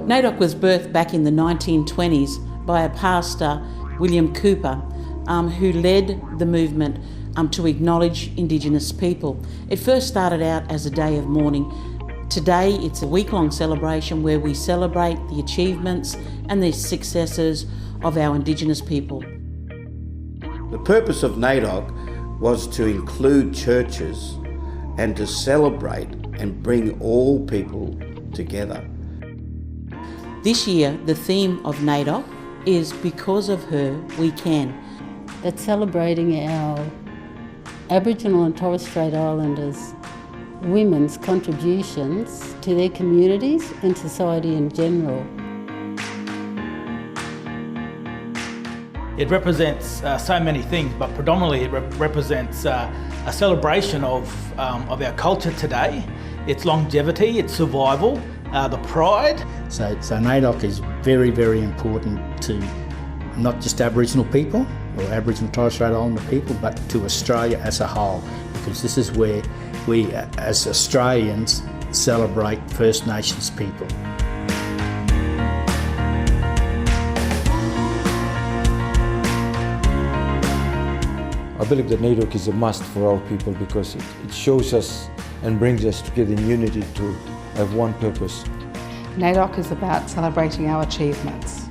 NAIDOC was birthed back in the 1920s by a pastor, William Cooper, who led the movement to acknowledge Indigenous people. It first started out as a day of mourning. Today it's a week-long celebration where we celebrate the achievements and the successes of our Indigenous people. The purpose of NAIDOC was to include churches and to celebrate and bring all people together. This year, the theme of NAIDOC is Because of Her, We Can. That's celebrating our Aboriginal and Torres Strait Islanders women's contributions to their communities and society in general. It represents so many things, but predominantly it represents a celebration of our culture today, its longevity, its survival, the pride. So NAIDOC is very, very important to not just Aboriginal people or Aboriginal Torres Strait Islander people, but to Australia as a whole, because this is where we as Australians celebrate First Nations people. I believe that NAIDOC is a must for our people because it shows us and brings us together in unity to have one purpose. NAIDOC is about celebrating our achievements.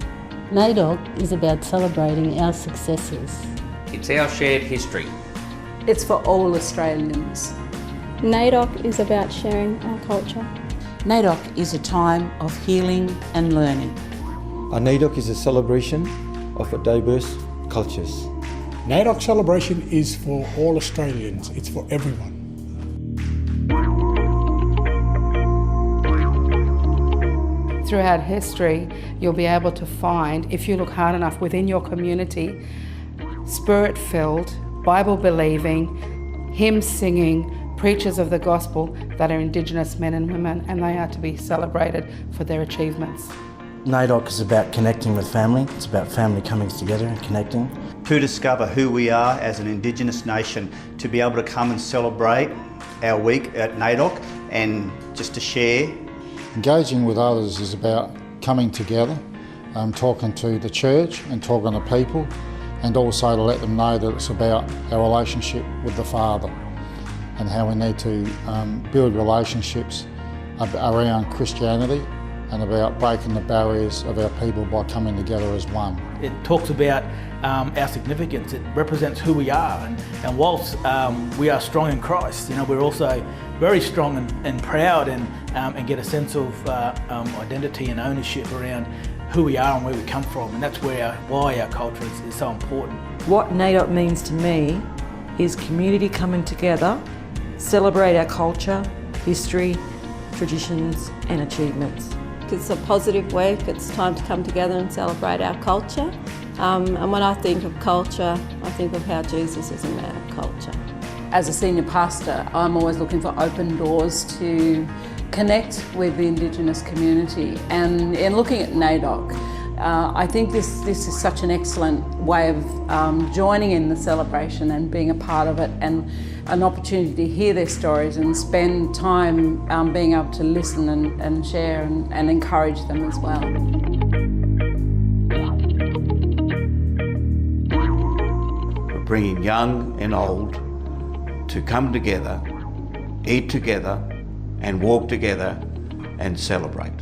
NAIDOC is about celebrating our successes. It's our shared history. It's for all Australians. NAIDOC is about sharing our culture. NAIDOC is a time of healing and learning. Our NAIDOC is a celebration of diverse cultures. NAIDOC celebration is for all Australians. It's for everyone. Throughout history, you'll be able to find, if you look hard enough within your community, spirit-filled, Bible-believing, hymn-singing preachers of the gospel that are Indigenous men and women, and they are to be celebrated for their achievements. NAIDOC is about connecting with family. It's about family coming together and connecting. To discover who we are as an Indigenous nation, to be able to come and celebrate our week at NAIDOC and just to share. Engaging with others is about coming together, talking to the church and talking to people, and also to let them know that it's about our relationship with the Father and how we need to build relationships around Christianity and about breaking the barriers of our people by coming together as one. It talks about our significance. It represents who we are, and whilst we are strong in Christ, we're also very strong and proud and get a sense of identity and ownership around who we are and where we come from, and that's why our culture is so important. What NAIDOC means to me is community coming together, celebrate our culture, history, traditions and achievements. It's a positive week. It's time to come together and celebrate our culture. And when I think of culture, I think of how Jesus is in our culture. As a senior pastor, I'm always looking for open doors to connect with the Indigenous community. And in looking at NAIDOC, I think this is such an excellent way of joining in the celebration and being a part of it, and an opportunity to hear their stories and spend time being able to listen and share and encourage them as well. We're bringing young and old to come together, eat together, and walk together and celebrate.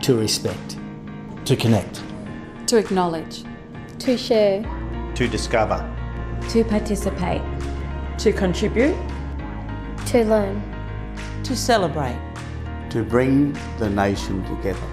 To respect. To connect. To acknowledge. To share. To discover. To participate. To contribute. To learn. To celebrate. To bring the nation together.